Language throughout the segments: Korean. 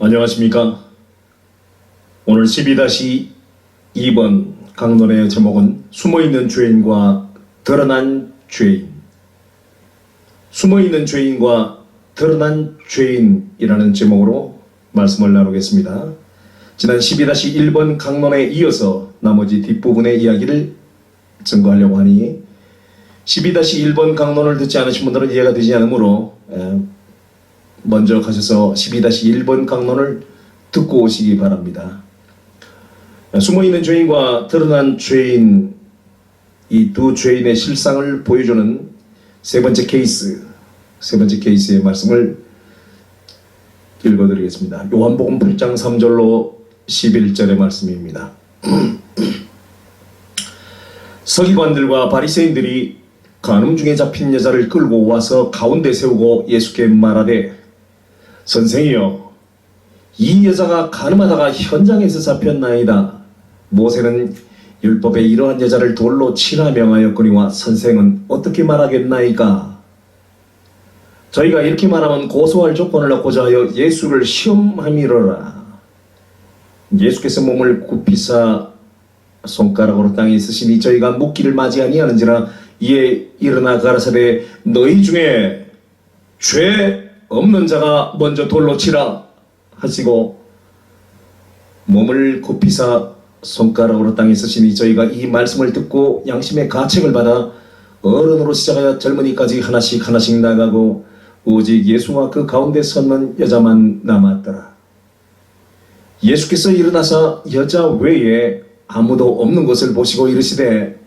안녕하십니까. 오늘 12-2번 강론의 제목은 숨어있는 죄인과 드러난 죄인. 숨어있는 죄인과 드러난 죄인이라는 제목으로 말씀을 나누겠습니다. 지난 12-1번 강론에 이어서 나머지 뒷부분의 이야기를 증거하려고 하니 12-1번 강론을 듣지 않으신 분들은 이해가 되지 않으므로 먼저 가셔서 12-1번 강론을 듣고 오시기 바랍니다. 숨어있는 죄인과 드러난 죄인, 이 두 죄인의 실상을 보여주는 세 번째 케이스의 말씀을 읽어드리겠습니다. 요한복음 8장 3절로 11절의 말씀입니다. 서기관들과 바리새인들이 간음 중에 잡힌 여자를 끌고 와서 가운데 세우고 예수께 말하되, 선생이여, 이 여자가 간음하다가 현장에서 잡혔나이다. 모세는 율법에 이러한 여자를 돌로 치라 명하였거니와 선생은 어떻게 말하겠나이까? 저희가 이렇게 말하면 고소할 조건을 얻고자 하여 예수를 시험함이로라. 예수께서 몸을 굽히사 손가락으로 땅에 쓰시니 저희가 묻기를 맞이 아니하는지라. 이에 일어나 가라사대, 너희 중에 죄 없는 자가 먼저 돌로 치라 하시고 몸을 굽히사 손가락으로 땅에 쓰시니 저희가 이 말씀을 듣고 양심의 가책을 받아 어른으로 시작하여 젊은이까지 하나씩 나가고 오직 예수와 그 가운데 섰는 여자만 남았더라. 예수께서 일어나사 여자 외에 아무도 없는 것을 보시고 이르시되,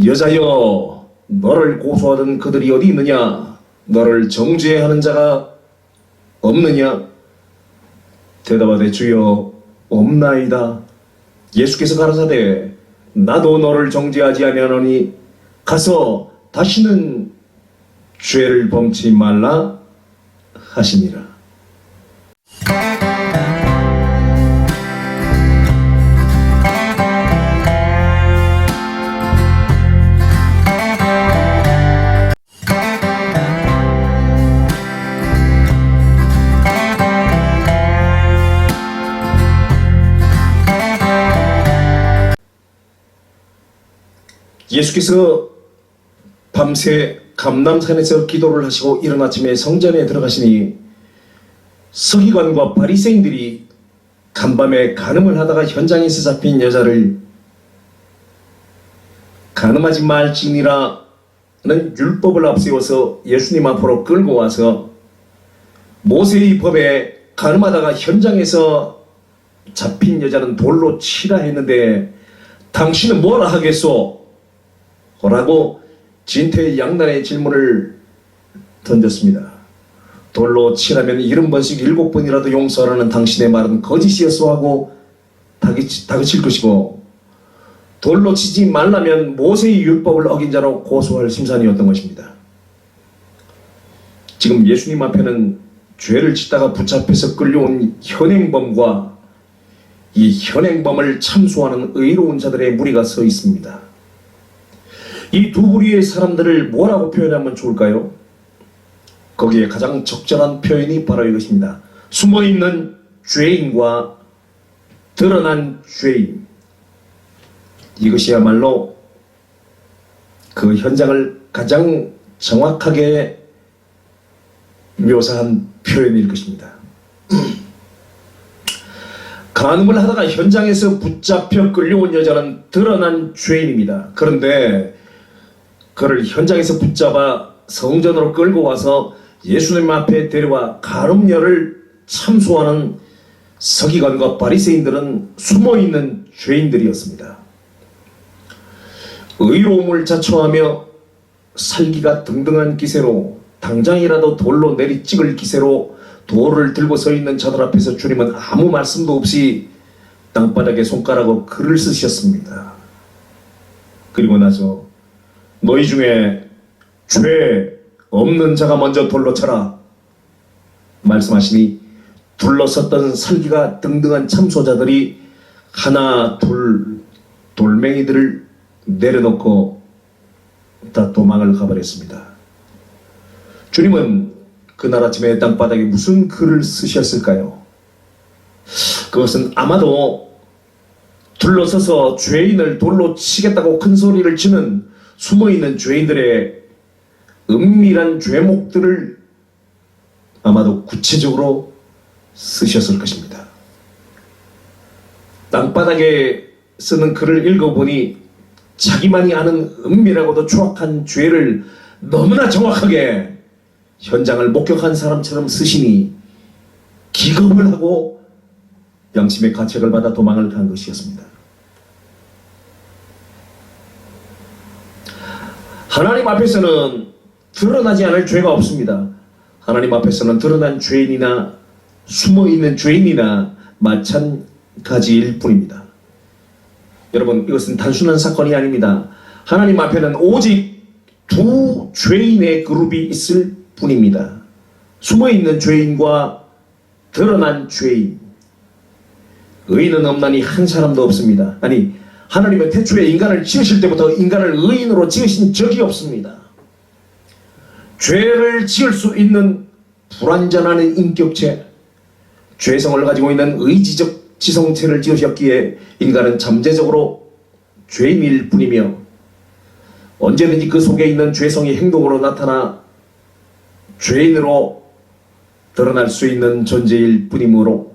여자여, 너를 고소하던 그들이 어디 있느냐? 너를 정죄하는 자가 없느냐? 대답하되, 주여, 없나이다. 예수께서 가라사대, 나도 너를 정죄하지 아니하노니 가서 다시는 죄를 범치 말라 하시니라. 예수께서 밤새 감람산에서 기도를 하시고 이른 아침에 성전에 들어가시니 서기관과 바리새인들이 간밤에 간음을 하다가 현장에서 잡힌 여자를 간음하지 말지니라는 율법을 앞세워서 예수님 앞으로 끌고 와서 모세의 법에 간음하다가 현장에서 잡힌 여자는 돌로 치라 했는데 당신은 뭐라 하겠소? 라고 진퇴양난의 질문을 던졌습니다. 돌로 치라면 70번씩 7번이라도 용서하라는 당신의 말은 거짓이었소 하고 다그칠 것이고, 돌로 치지 말라면 모세의 율법을 어긴 자로 고소할 심산이었던 것입니다. 지금 예수님 앞에는 죄를 짓다가 붙잡혀서 끌려온 현행범과 이 현행범을 참소하는 의로운 자들의 무리가 서 있습니다. 이 두 부류의 사람들을 뭐라고 표현하면 좋을까요? 거기에 가장 적절한 표현이 바로 이것입니다. 숨어있는 죄인과 드러난 죄인. 이것이야말로 그 현장을 가장 정확하게 묘사한 표현일 것입니다. 간음을 하다가 현장에서 붙잡혀 끌려온 여자는 드러난 죄인입니다. 그런데 그를 현장에서 붙잡아 성전으로 끌고 와서 예수님 앞에 데려와 간음녀를 참소하는 서기관과 바리새인들은 숨어있는 죄인들이었습니다. 의로움을 자초하며 살기가 등등한 기세로 당장이라도 돌로 내리찍을 기세로 돌을 들고 서 있는 자들 앞에서 주님은 아무 말씀도 없이 땅바닥에 손가락으로 글을 쓰셨습니다. 그리고 나서 너희 중에 죄 없는 자가 먼저 돌로 쳐라 말씀하시니 둘러섰던 살기가 등등한 참소자들이 하나 둘 돌멩이들을 내려놓고 다 도망을 가버렸습니다. 주님은 그날 아침에 땅바닥에 무슨 글을 쓰셨을까요? 그것은 아마도 둘러서서 죄인을 돌로 치겠다고 큰 소리를 치는 숨어있는 죄인들의 은밀한 죄목들을 아마도 구체적으로 쓰셨을 것입니다. 땅바닥에 쓰는 글을 읽어보니 자기만이 아는 은밀하고도 추악한 죄를 너무나 정확하게 현장을 목격한 사람처럼 쓰시니 기겁을 하고 양심의 가책을 받아 도망을 간 것이었습니다. 하나님 앞에서는 드러나지 않을 죄가 없습니다. 하나님 앞에서는 드러난 죄인이나 숨어있는 죄인이나 마찬가지일 뿐입니다. 여러분, 이것은 단순한 사건이 아닙니다. 하나님 앞에는 오직 두 죄인의 그룹이 있을 뿐입니다. 숨어있는 죄인과 드러난 죄인. 의인은 없나니 한 사람도 없습니다. 아니, 하나님은 태초에 인간을 지으실 때부터 인간을 의인으로 지으신 적이 없습니다. 죄를 지을 수 있는 불완전한 인격체, 죄성을 가지고 있는 의지적 지성체를 지으셨기에 인간은 잠재적으로 죄인일 뿐이며 언제든지 그 속에 있는 죄성이 행동으로 나타나 죄인으로 드러날 수 있는 존재일 뿐이므로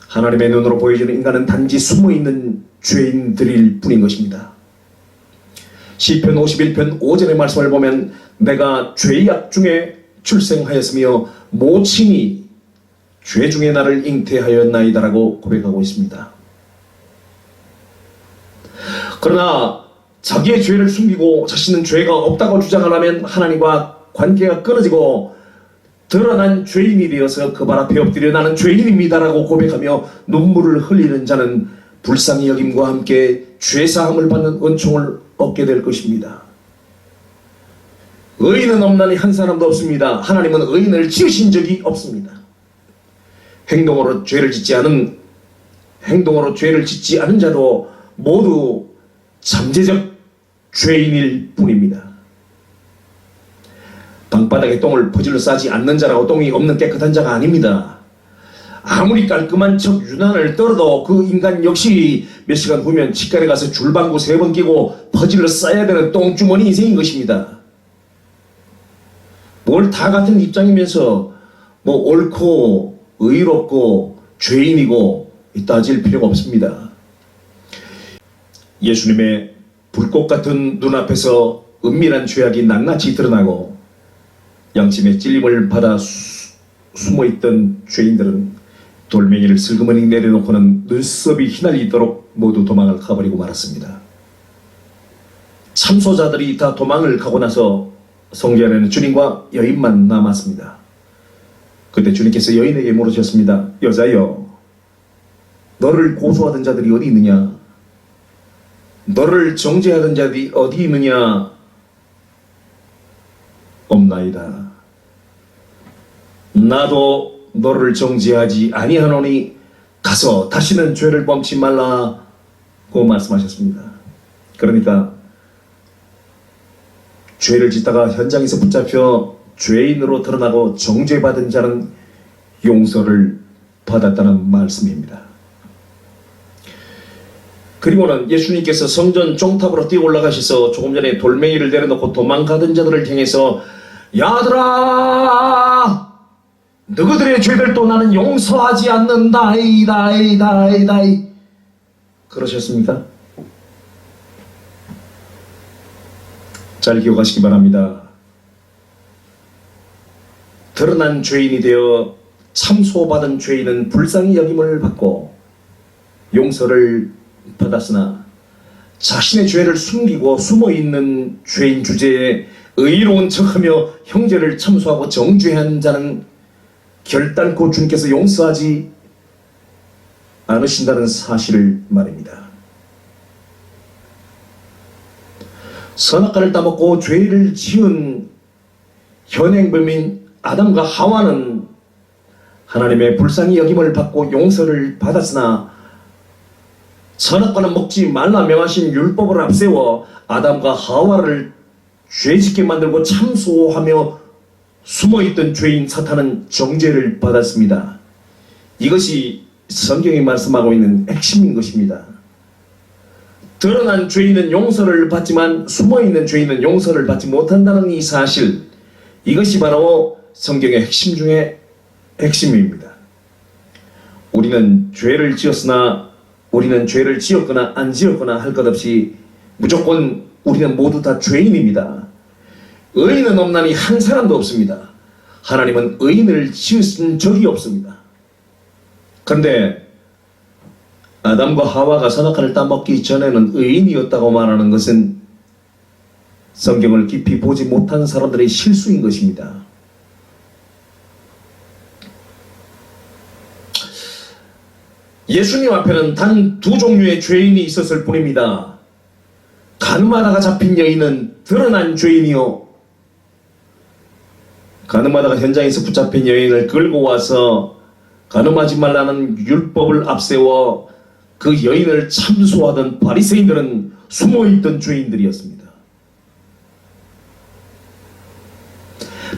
하나님의 눈으로 보여지는 인간은 단지 숨어있는 죄인들일 뿐인 것입니다. 시편 51편 5절의 말씀을 보면 내가 죄악 중에 출생하였으며 모친이 죄 중에 나를 잉태하였나이다라고 고백하고 있습니다. 그러나 자기의 죄를 숨기고 자신은 죄가 없다고 주장을 하면 하나님과 관계가 끊어지고 드러난 죄인이 되어서 그 발 앞에 엎드려 나는 죄인입니다라고 고백하며 눈물을 흘리는 자는 불쌍히 여김과 함께 죄사함을 받는 은총을 얻게 될 것입니다. 의인은 없나니 한 사람도 없습니다. 하나님은 의인을 지으신 적이 없습니다. 행동으로 죄를 짓지 않은 자도 모두 잠재적 죄인일 뿐입니다. 방바닥에 똥을 퍼질러 싸지 않는 자라고 똥이 없는 깨끗한 자가 아닙니다. 아무리 깔끔한 척 유난을 떨어도 그 인간 역시 몇 시간 후면 치과에 가서 줄방구 3번 끼고 퍼질러 싸야 되는 똥주머니 인생인 것입니다. 뭘 다 같은 입장이면서 뭐 옳고 의롭고 죄인이고 따질 필요가 없습니다. 예수님의 불꽃 같은 눈앞에서 은밀한 죄악이 낱낱이 드러나고 양심의 찔림을 받아 숨어있던 죄인들은 돌멩이를 슬그머니 내려놓고는 눈썹이 휘날리도록 모두 도망을 가버리고 말았습니다. 참소자들이 다 도망을 가고 나서 성전 안에는 주님과 여인만 남았습니다. 그때 주님께서 여인에게 물으셨습니다. 여자여, 너를 고소하던 자들이 어디 있느냐? 너를 정죄하던 자들이 어디 있느냐? 없나이다. 나도 너를 정죄하지 아니하노니 가서 다시는 죄를 범치 말라고 말씀하셨습니다. 그러니까 죄를 짓다가 현장에서 붙잡혀 죄인으로 드러나고 정죄받은 자는 용서를 받았다는 말씀입니다. 그리고는 예수님께서 성전 종탑으로 뛰어 올라가셔서 조금 전에 돌멩이를 내려놓고 도망가던 자들을 향해서 야들아, 너희들의 죄들도 나는 용서하지 않는다이다이다이다이 그러셨습니까? 잘 기억하시기 바랍니다. 드러난 죄인이 되어 참소받은 죄인은 불쌍히 여김을 받고 용서를 받았으나 자신의 죄를 숨기고 숨어있는 죄인 주제에 의로운 척하며 형제를 참소하고 정죄한 자는 결단코 주님께서 용서하지 않으신다는 사실을 말입니다. 선악과를 따먹고 죄를 지은 현행범인 아담과 하와는 하나님의 불쌍히 여김을 받고 용서를 받았으나 선악과는 먹지 말라 명하신 율법을 앞세워 아담과 하와를 죄짓게 만들고 참소하며 숨어있던 죄인 사탄은 정죄를 받았습니다. 이것이 성경이 말씀하고 있는 핵심인 것입니다. 드러난 죄인은 용서를 받지만 숨어있는 죄인은 용서를 받지 못한다는 이 사실, 이것이 바로 성경의 핵심 중에 핵심입니다. 우리는 죄를 지었으나 우리는 죄를 지었거나 안 지었거나 할 것 없이 무조건 우리는 모두 다 죄인입니다. 의인은 없나니 한 사람도 없습니다. 하나님은 의인을 지으신 적이 없습니다. 그런데 아담과 하와가 선악과를 따먹기 전에는 의인이었다고 말하는 것은 성경을 깊이 보지 못한 사람들의 실수인 것입니다. 예수님 앞에는 단 두 종류의 죄인이 있었을 뿐입니다. 가늠하다가 잡힌 여인은 드러난 죄인이요, 가늠하다가 현장에서 붙잡힌 여인을 끌고 와서 가늠하지 말라는 율법을 앞세워 그 여인을 참소하던 바리새인들은 숨어있던 죄인들이었습니다.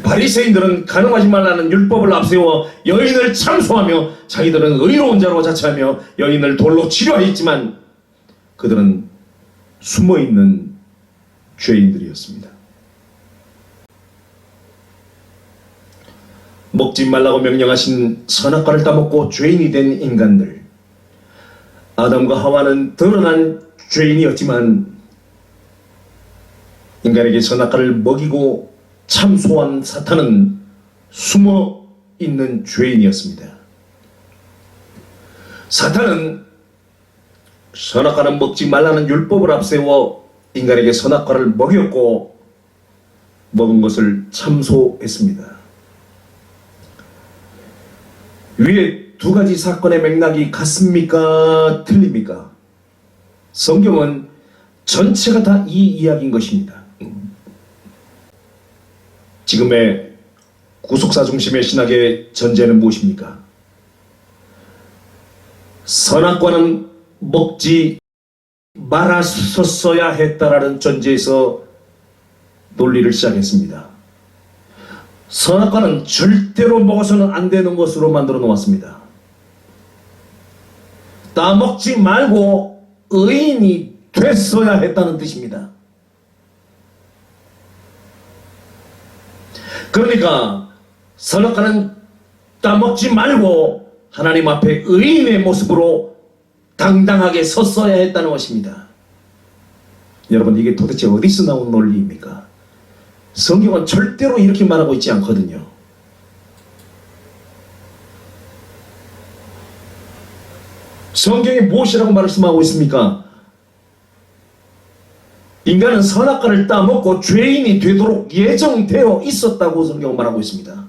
바리새인들은 가늠하지 말라는 율법을 앞세워 여인을 참소하며 자기들은 의로운 자로 자처하며 여인을 돌로 치료하였지만 그들은 숨어있는 죄인들이었습니다. 먹지 말라고 명령하신 선악과를 따먹고 죄인이 된 인간들, 아담과 하와는 드러난 죄인이었지만 인간에게 선악과를 먹이고 참소한 사탄은 숨어있는 죄인이었습니다. 사탄은 선악과는 먹지 말라는 율법을 앞세워 인간에게 선악과를 먹였고 먹은 것을 참소했습니다. 위에 두 가지 사건의 맥락이 같습니까? 틀립니까? 성경은 전체가 다 이 이야기인 것입니다. 지금의 구속사 중심의 신학의 전제는 무엇입니까? 선악과는 먹지 말았었어야 했다라는 전제에서 논리를 시작했습니다. 선악과는 절대로 먹어서는 안 되는 것으로 만들어 놓았습니다. 따먹지 말고 의인이 됐어야 했다는 뜻입니다. 그러니까 선악과는 따먹지 말고 하나님 앞에 의인의 모습으로 당당하게 섰어야 했다는 것입니다. 여러분, 이게 도대체 어디서 나온 논리입니까? 성경은 절대로 이렇게 말하고 있지 않거든요. 성경이 무엇이라고 말씀하고 있습니까? 인간은 선악과를 따먹고 죄인이 되도록 예정되어 있었다고 성경은 말하고 있습니다.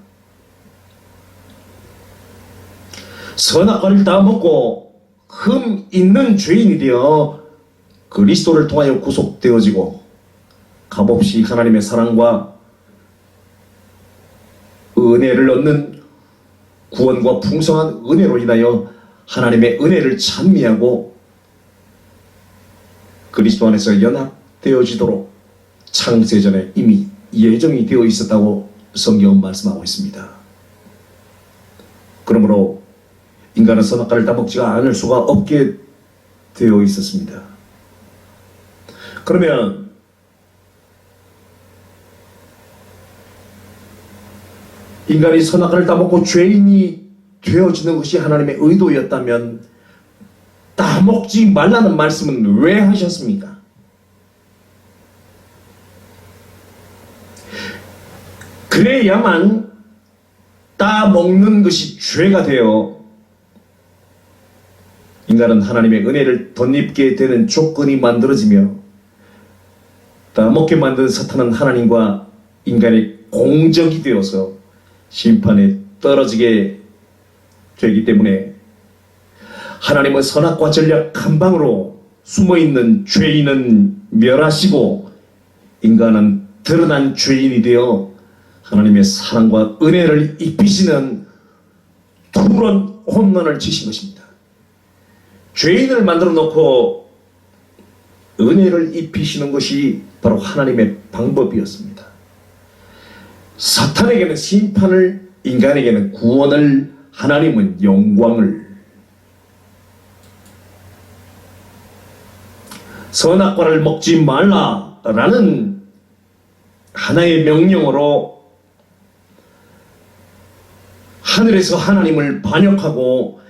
선악과를 따먹고 흠 있는 죄인이 되어 그리스도를 통하여 구속되어지고 값없이 하나님의 사랑과 은혜를 얻는 구원과 풍성한 은혜로 인하여 하나님의 은혜를 찬미하고 그리스도 안에서 연합되어지도록 창세전에 이미 예정이 되어 있었다고 성경은 말씀하고 있습니다. 그러므로 인간은 선악과를 따먹지가 않을 수가 없게 되어 있었습니다. 그러면 인간이 선악과를 따먹고 죄인이 되어지는 것이 하나님의 의도였다면 따먹지 말라는 말씀은 왜 하셨습니까? 그래야만 따먹는 것이 죄가 되어 인간은 하나님의 은혜를 덧입게 되는 조건이 만들어지며 따먹게 만든 사탄은 하나님과 인간의 공적이 되어서 심판에 떨어지게 되기 때문에 하나님은 선악과 전략 한 방으로 숨어있는 죄인은 멸하시고 인간은 드러난 죄인이 되어 하나님의 사랑과 은혜를 입히시는 투런 홈런을 치신 것입니다. 죄인을 만들어 놓고 은혜를 입히시는 것이 바로 하나님의 방법이었습니다. 사탄에게는 심판을, 인간에게는 구원을, 하나님은 영광을 선악과를 먹지 말라라는 하나의 명령으로 하늘에서 하나님을 반역하고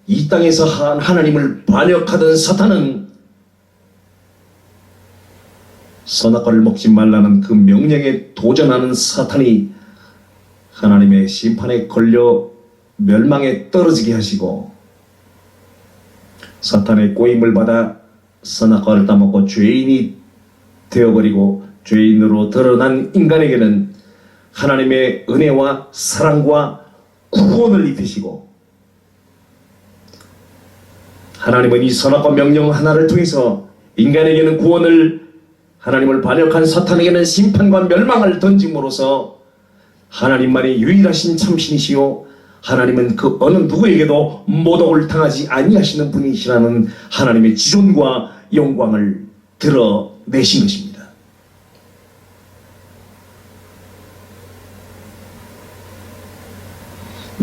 이 땅에서 하나님을 반역하던 사탄은 선악과를 먹지 말라는 그 명령에 도전하는 사탄이 하나님의 심판에 걸려 멸망에 떨어지게 하시고, 사탄의 꼬임을 받아 선악과를 따먹고 죄인이 되어버리고 죄인으로 드러난 인간에게는 하나님의 은혜와 사랑과 구원을 입히시고, 하나님은 이 선악과 명령 하나를 통해서 인간에게는 구원을, 하나님을 반역한 사탄에게는 심판과 멸망을 던짐으로써 하나님만이 유일하신 참신이시요 하나님은 그 어느 누구에게도 모독을 당하지 아니하시는 분이시라는 하나님의 지존과 영광을 드러내신 것입니다.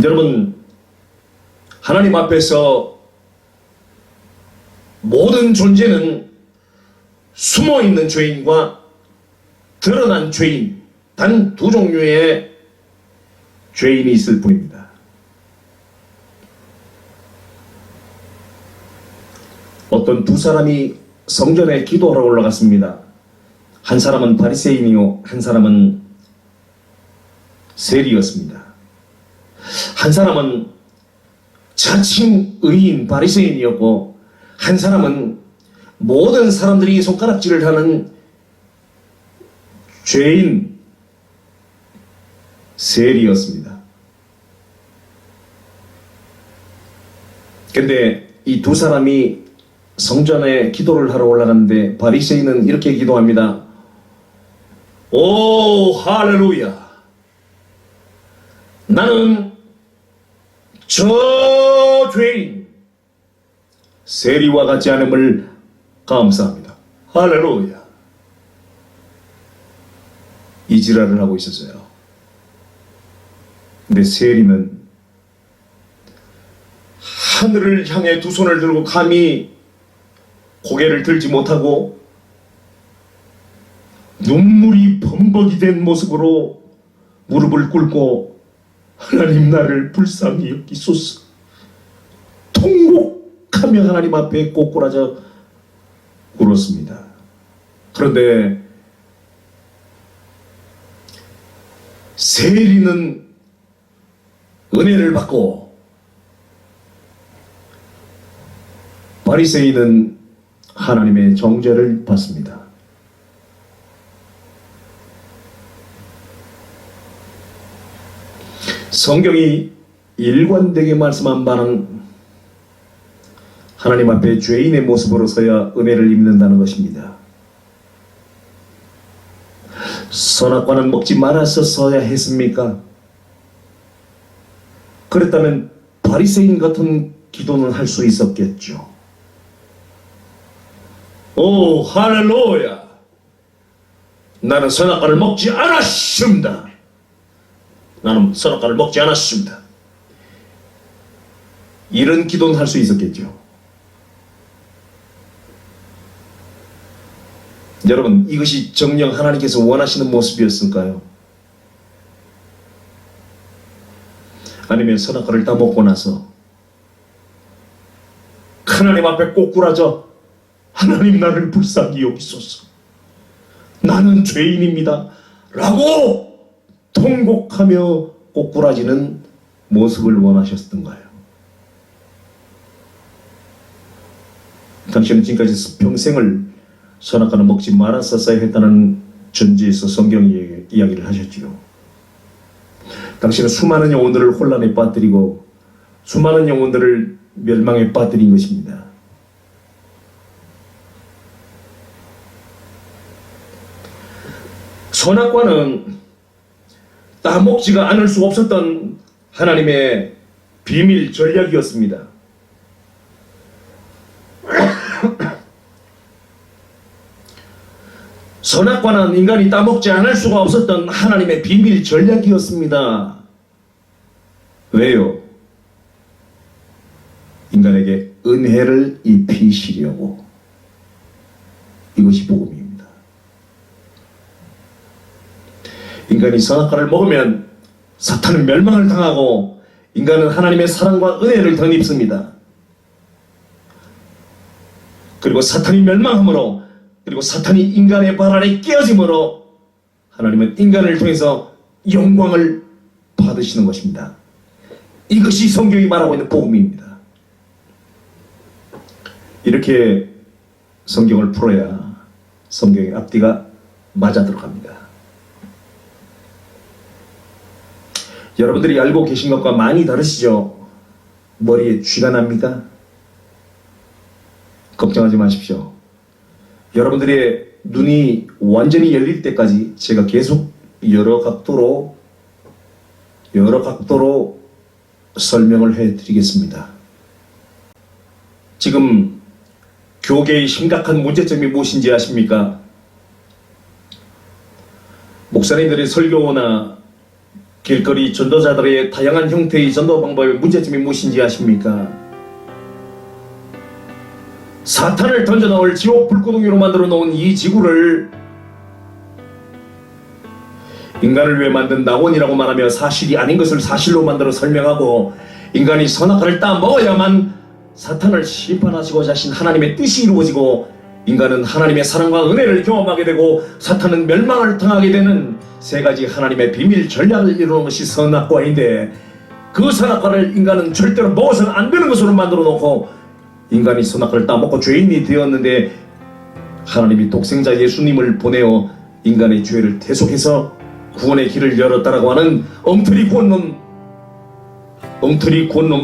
여러분, 하나님 앞에서 모든 존재는 숨어있는 죄인과 드러난 죄인, 단 두 종류의 죄인이 있을 뿐입니다. 어떤 두 사람이 성전에 기도하러 올라갔습니다. 한 사람은 바리새인이요, 한 사람은 세리였습니다. 한 사람은 자칭 의인 바리새인이었고, 한 사람은 모든 사람들이 손가락질을 하는 죄인 세리였습니다. 근데 이 두 사람이 성전에 기도를 하러 올라갔는데 바리새인은 이렇게 기도합니다. 오 할렐루야, 나는 저 죄인 세리와 같지 않음을 감사합니다. 할렐루야. 이 지랄을 하고 있었어요. 근데 세리는 하늘을 향해 두 손을 들고 감히 고개를 들지 못하고 눈물이 범벅이 된 모습으로 무릎을 꿇고 하나님 나를 불쌍히 여기소서, 통곡하며 하나님 앞에 꼬꾸라져 울었습니다. 그런데 세리는 은혜를 받고 바리새인은 하나님의 정죄를 받습니다. 성경이 일관되게 말씀한 바는 하나님 앞에 죄인의 모습으로 서야 은혜를 입는다는 것입니다. 선악과는 먹지 말았어야 했습니까? 그랬다면 바리새인 같은 기도는 할 수 있었겠죠. 오 할렐루야, 나는 선악과를 먹지 않았습니다. 나는 선악과를 먹지 않았습니다. 이런 기도는 할 수 있었겠죠. 여러분, 이것이 정녕 하나님께서 원하시는 모습이었을까요? 아니면 선악과를 다 먹고 나서 하나님 앞에 꼬꾸라져 하나님 나를 불쌍히 여기소서, 나는 죄인입니다 라고 통곡하며 꼬꾸라지는 모습을 원하셨던가요? 당신은 지금까지 평생을 선악과는 먹지 말았었어야 했다는 전제에서 성경이 이야기를 하셨지요. 당신은 수많은 영혼들을 혼란에 빠뜨리고 수많은 영혼들을 멸망에 빠뜨린 것입니다. 선악과는 따먹지가 않을 수 없었던 하나님의 비밀 전략이었습니다. 선악과는 인간이 따먹지 않을 수가 없었던 하나님의 비밀 전략이었습니다. 왜요? 인간에게 은혜를 입히시려고. 인간이 선악과를 먹으면 사탄은 멸망을 당하고 인간은 하나님의 사랑과 은혜를 덧입습니다. 그리고 사탄이 멸망함으로, 그리고 사탄이 인간의 발 아래 깨어짐으로 하나님은 인간을 통해서 영광을 받으시는 것입니다. 이것이 성경이 말하고 있는 복음입니다. 이렇게 성경을 풀어야 성경의 앞뒤가 맞아 들어갑니다. 여러분들이 알고 계신 것과 많이 다르시죠? 머리에 쥐가 납니까? 걱정하지 마십시오. 여러분들의 눈이 완전히 열릴 때까지 제가 계속 여러 각도로 설명을 해드리겠습니다. 지금 교계의 심각한 문제점이 무엇인지 아십니까? 목사님들의 설교나 길거리 전도자들의 다양한 형태의 전도 방법의 문제점이 무엇인지 아십니까? 사탄을 던져넣을 지옥 불구덩이로 만들어 놓은 이 지구를 인간을 위해 만든 낙원이라고 말하며 사실이 아닌 것을 사실로 만들어 설명하고, 인간이 선악과를 따먹어야만 사탄을 심판하시고자 하신 하나님의 뜻이 이루어지고 인간은 하나님의 사랑과 은혜를 경험하게 되고 사탄은 멸망을 당하게 되는 세 가지 하나님의 비밀 전략을 이루는 것이 선악과인데, 그 선악과를 인간은 절대로 먹어서는 안 되는 것으로 만들어 놓고 인간이 선악과를 따먹고 죄인이 되었는데, 하나님이 독생자 예수님을 보내어 인간의 죄를 대속해서 구원의 길을 열었다라고 하는 엉터리 구원론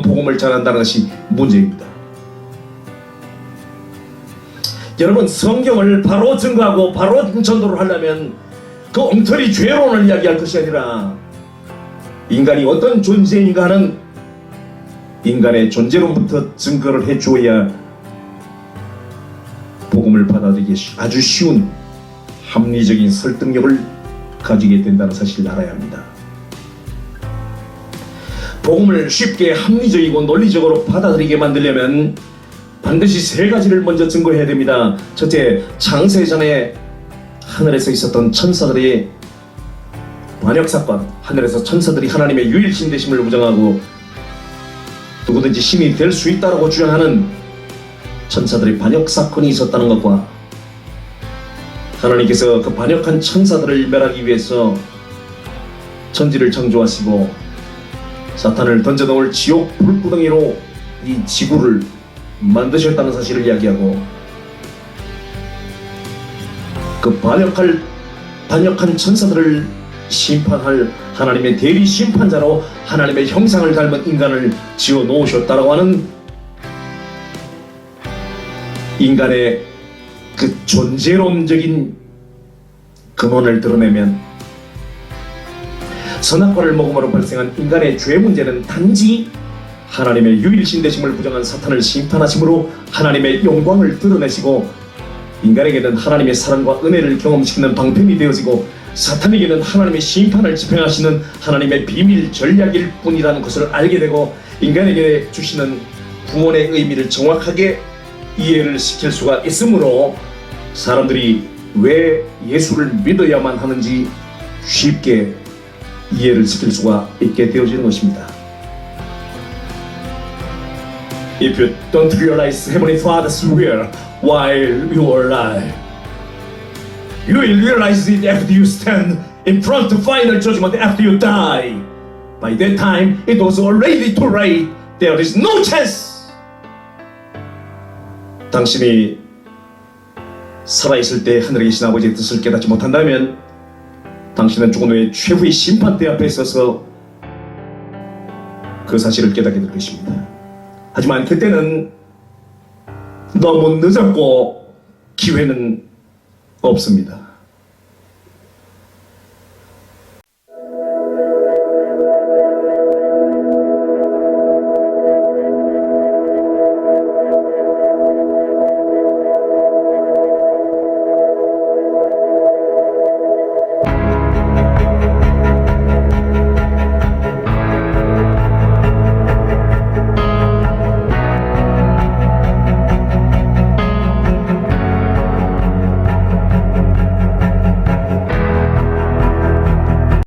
복음을 전한다는 것이 문제입니다. 여러분, 성경을 바로 증거하고 바로 전도를 하려면 그 엉터리 죄론을 이야기할 것이 아니라 인간이 어떤 존재인가 하는 인간의 존재론부터 증거를 해주어야 복음을 받아들이기 아주 쉬운 합리적인 설득력을 가지게 된다는 사실을 알아야 합니다. 복음을 쉽게 합리적이고 논리적으로 받아들이게 만들려면 반드시 세 가지를 먼저 증거해야 됩니다. 첫째, 창세전에 하늘에서 있었던 천사들의 반역사건, 하늘에서 천사들이 하나님의 유일신 되심을 부정하고 누구든지 신이 될 수 있다고 주장하는 천사들의 반역사건이 있었다는 것과, 하나님께서 그 반역한 천사들을 멸하기 위해서 천지를 창조하시고 사탄을 던져놓을 지옥 불구덩이로 이 지구를 만드셨다는 사실을 이야기하고, 그 반역한 천사들을 심판할 하나님의 대리 심판자로 하나님의 형상을 닮은 인간을 지어 놓으셨다라고 하는 인간의 그 존재론적인 근원을 드러내면, 선악과를 먹음으로 발생한 인간의 죄 문제는 단지 하나님의 유일신 되심을 부정한 사탄을 심판하심으로 하나님의 영광을 드러내시고, 인간에게는 하나님의 사랑과 은혜를 경험시키는 방편이 되어지고 사탄에게는 하나님의 심판을 집행하시는 하나님의 비밀 전략일 뿐이라는 것을 알게 되고, 인간에게 주시는 구원의 의미를 정확하게 이해를 시킬 수가 있으므로 사람들이 왜 예수를 믿어야만 하는지 쉽게 이해를 시킬 수가 있게 되어지는 것입니다. If you don't realize Heavenly Father's will while you are alive, you will realize it after you stand in front of final judgment after you die. By that time, it was already too late. There is no chance. 당신이 살아있을 때 하늘에 계신 아버지의 뜻을 깨닫지 못한다면 당신은 죽은 후에 최후의 심판대 앞에 서서 그 사실을 깨닫게 될 것입니다. 하지만 그때는 너무 늦었고 기회는 없습니다.